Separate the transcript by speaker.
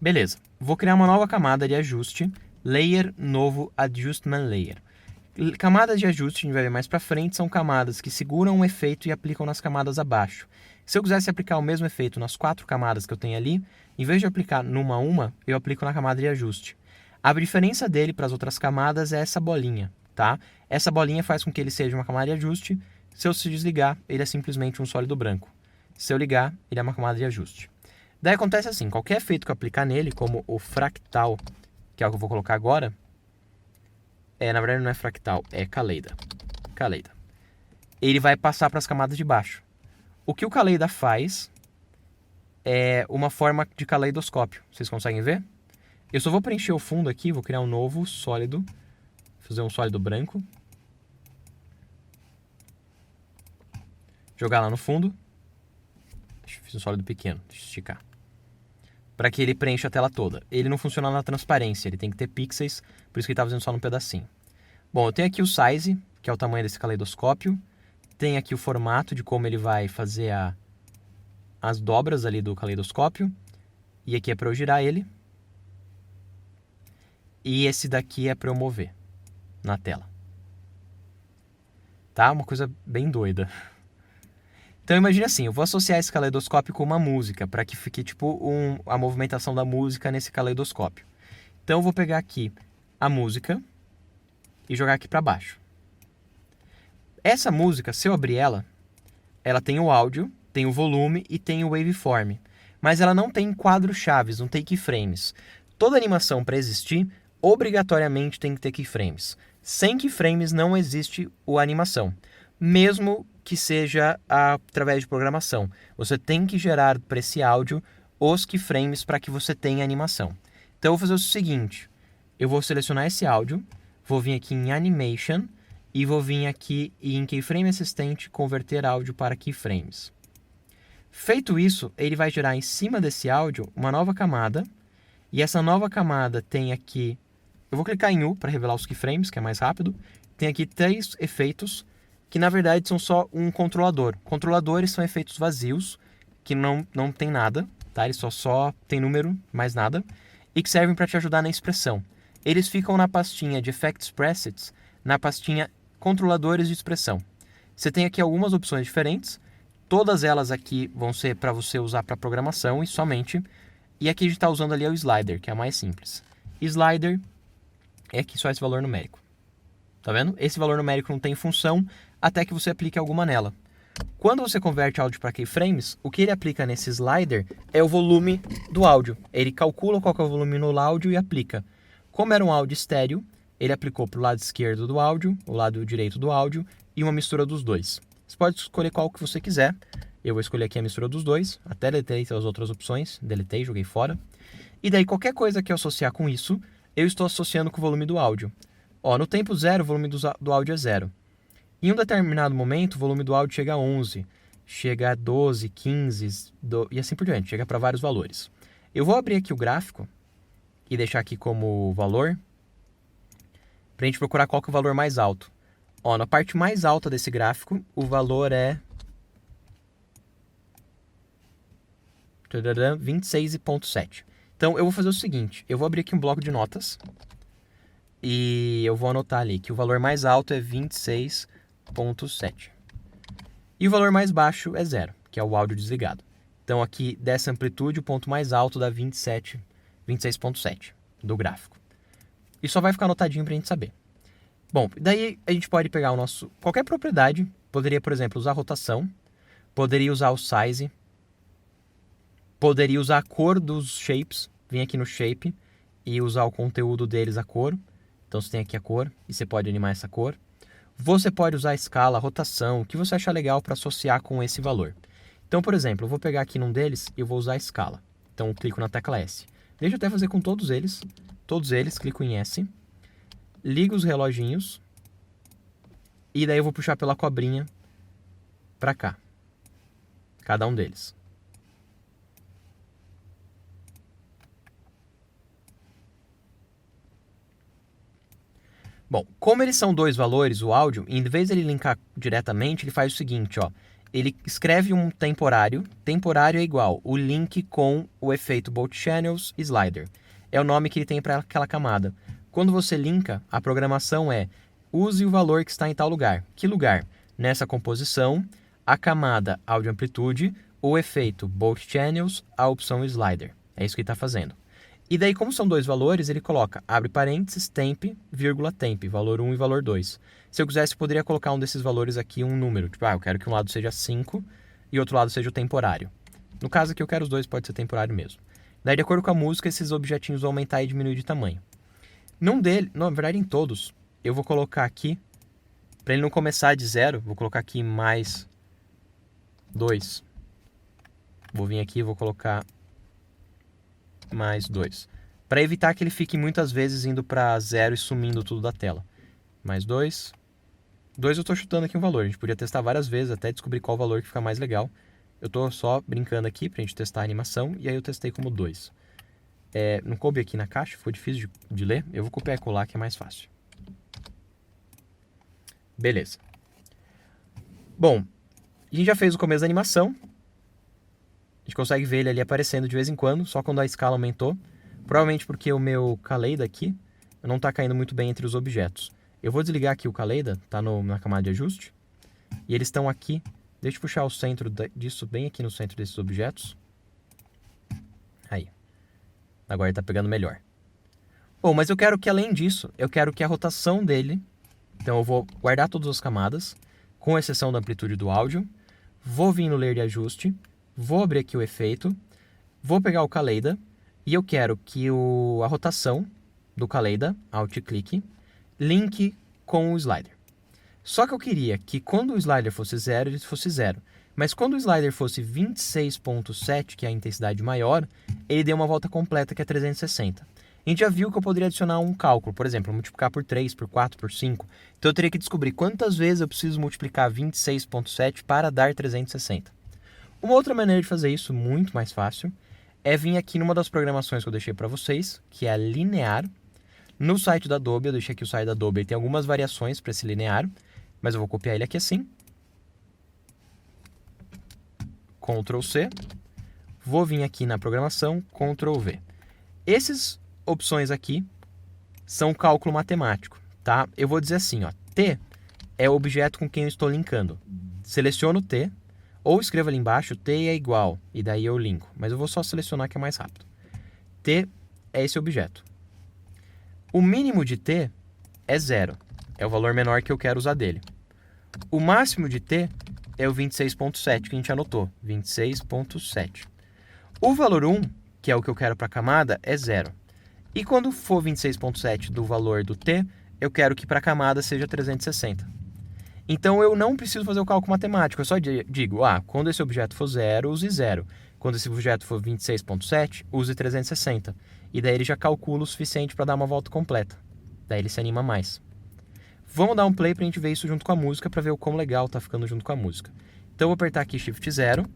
Speaker 1: Beleza, vou criar uma nova camada de ajuste, layer novo adjustment layer. Camadas de ajuste, a gente vai ver mais pra frente, são camadas que seguram um efeito e aplicam nas camadas abaixo. Se eu quisesse aplicar o mesmo efeito nas 4 camadas que eu tenho ali, em vez de aplicar numa a uma, eu aplico na camada de ajuste. A diferença dele para as outras camadas é essa bolinha, tá? Essa bolinha faz com que ele seja uma camada de ajuste. Se eu se desligar, ele é simplesmente um sólido branco. Se eu ligar, ele é uma camada de ajuste. Daí acontece assim, qualquer efeito que eu aplicar nele, como o fractal, que é o que eu vou colocar agora, na verdade não é fractal, é Kaleida. Ele vai passar para as camadas de baixo. O que o Kaleida faz é uma forma de caleidoscópio. Vocês conseguem ver? Eu só vou preencher o fundo aqui, vou criar um novo sólido. Fazer um sólido branco. Jogar lá no fundo. Fiz um sólido pequeno, deixa eu esticar. Para que ele preencha a tela toda. Ele não funciona na transparência, ele tem que ter pixels, por isso que ele está fazendo só num pedacinho. Bom, eu tenho aqui o size, que é o tamanho desse caleidoscópio. Tem aqui o formato de como ele vai fazer as dobras ali do caleidoscópio. E aqui é para eu girar ele. E esse daqui é para eu mover na tela. Tá? Uma coisa bem doida. Então imagine assim, eu vou associar esse caleidoscópio com uma música, para que fique tipo a movimentação da música nesse caleidoscópio. Então eu vou pegar aqui a música e jogar aqui para baixo. Essa música, se eu abrir ela tem o áudio, tem o volume e tem o waveform. Mas ela não tem quadros-chaves, não tem keyframes. Toda animação para existir, obrigatoriamente tem que ter keyframes. Sem keyframes não existe a animação. Mesmo que seja através de programação. Você tem que gerar para esse áudio os keyframes para que você tenha animação. Então eu vou fazer o seguinte, eu vou selecionar esse áudio, vou vir aqui em Animation e vou vir aqui em Keyframe Assistant converter áudio para keyframes. Feito isso, ele vai gerar em cima desse áudio uma nova camada e essa nova camada tem aqui, eu vou clicar em U para revelar os keyframes, que é mais rápido, tem aqui 3 efeitos que na verdade são só um controlador. Controladores são efeitos vazios, que não tem nada, tá? Eles só tem número, mais nada, e que servem para te ajudar na expressão. Eles ficam na pastinha de Effects Presets, na pastinha Controladores de Expressão. Você tem aqui algumas opções diferentes, todas elas aqui vão ser para você usar para programação e somente, e aqui a gente está usando ali o slider, que é a mais simples. Slider é aqui só esse valor numérico. Tá vendo? Esse valor numérico não tem função até que você aplique alguma nela. Quando você converte áudio para keyframes, o que ele aplica nesse slider é o volume do áudio. Ele calcula qual que é o volume no áudio e aplica. Como era um áudio estéreo, ele aplicou para o lado esquerdo do áudio, o lado direito do áudio e uma mistura dos dois. Você pode escolher qual que você quiser. Eu vou escolher aqui a mistura dos dois. Até deletei as outras opções. Deletei, joguei fora. E daí qualquer coisa que eu associar com isso, eu estou associando com o volume do áudio. No tempo zero, o volume do áudio é 0. Em um determinado momento, o volume do áudio chega a 11, chega a 12, 15 e assim por diante, chega para vários valores. Eu vou abrir aqui o gráfico e deixar aqui como valor, para a gente procurar qual que é o valor mais alto. Na parte mais alta desse gráfico, o valor é 26,7. Então eu vou fazer o seguinte, eu vou abrir aqui um bloco de notas e eu vou anotar ali que o valor mais alto é 26,7. E o valor mais baixo é 0, que é o áudio desligado. Então aqui dessa amplitude o ponto mais alto dá 26,7 do gráfico. E só vai ficar anotadinho para a gente saber. Bom, daí a gente pode pegar qualquer propriedade, poderia, por exemplo, usar a rotação, poderia usar o size, poderia usar a cor dos shapes, vir aqui no shape e usar o conteúdo deles, a cor. Então você tem aqui a cor e você pode animar essa cor. Você pode usar a escala, a rotação, o que você achar legal para associar com esse valor. Então, por exemplo, eu vou pegar aqui num deles e eu vou usar a escala. Então eu clico na tecla S. Deixa eu até fazer com todos eles, clico em S, ligo os reloginhos e daí eu vou puxar pela cobrinha para cá, cada um deles. Bom, como eles são 2 valores, o áudio, em vez de ele linkar diretamente, ele faz o seguinte, ele escreve um temporário. Temporário é igual o link com o efeito Both Channels Slider. É o nome que ele tem para aquela camada. Quando você linka, a programação é use o valor que está em tal lugar. Que lugar? Nessa composição, a camada Audio Amplitude, o efeito Both Channels, a opção Slider. É isso que ele está fazendo. E daí, como são dois valores, ele coloca, abre parênteses, temp, vírgula temp, valor 1 e valor 2. Se eu quisesse, poderia colocar um desses valores aqui, um número. Tipo, eu quero que um lado seja 5 e outro lado seja o temporário. No caso aqui, eu quero os dois, pode ser temporário mesmo. Daí, de acordo com a música, esses objetinhos vão aumentar e diminuir de tamanho. Na verdade, em todos, eu vou colocar aqui, para ele não começar de 0, vou colocar aqui mais 2. Vou vir aqui e vou colocar mais 2. Para evitar que ele fique muitas vezes indo para 0 e sumindo tudo da tela. Mais 2. 2 eu estou chutando aqui um valor. A gente podia testar várias vezes até descobrir qual valor que fica mais legal. Eu estou só brincando aqui para a gente testar a animação. E aí eu testei como 2. Não coube aqui na caixa, ficou difícil de ler. Eu vou copiar e colar que é mais fácil. Beleza. Bom, a gente já fez o começo da animação. A gente consegue ver ele ali aparecendo de vez em quando, só quando a escala aumentou. Provavelmente porque o meu Kaleida aqui não está caindo muito bem entre os objetos. Eu vou desligar aqui o Kaleida, está na camada de ajuste. E eles estão aqui. Deixa eu puxar o centro disso bem aqui no centro desses objetos. Aí. Agora ele está pegando melhor. Bom, mas eu quero que além disso, eu quero que a rotação dele... Então eu vou guardar todas as camadas, com exceção da amplitude do áudio. Vou vir no Layer de ajuste. Vou abrir aqui o efeito. Vou pegar o Kaleida. E eu quero que a rotação do Kaleida, Alt-clique, linke com o slider. Só que eu queria que quando o slider fosse 0, ele fosse 0. Mas quando o slider fosse 26.7, que é a intensidade maior, ele deu uma volta completa, que é 360. A gente já viu que eu poderia adicionar um cálculo, por exemplo, multiplicar por 3, por 4, por 5. Então eu teria que descobrir quantas vezes eu preciso multiplicar 26.7 para dar 360. Uma outra maneira de fazer isso, muito mais fácil, é vir aqui numa das programações que eu deixei para vocês, que é a linear. No site da Adobe, eu deixei aqui o site da Adobe, ele tem algumas variações para esse linear, mas eu vou copiar ele aqui assim. Ctrl C. Vou vir aqui na programação, Ctrl V. Essas opções aqui são cálculo matemático, tá? Eu vou dizer assim, ó, T é o objeto com quem eu estou linkando. Seleciono o T, ou escrevo ali embaixo, T é igual, e daí eu linko. Mas eu vou só selecionar que é mais rápido. T é esse objeto. O mínimo de T é 0, é o valor menor que eu quero usar dele. O máximo de T é o 26.7, que a gente anotou, 26.7. O valor 1, que é o que eu quero para a camada, é 0. E quando for 26.7 do valor do T, eu quero que para a camada seja 360. Então eu não preciso fazer o cálculo matemático, eu só digo, quando esse objeto for 0, use 0. Quando esse objeto for 26.7, use 360. E daí ele já calcula o suficiente para dar uma volta completa. Daí ele se anima mais. Vamos dar um play para a gente ver isso junto com a música, para ver o quão legal está ficando junto com a música. Então eu vou apertar aqui Shift 0.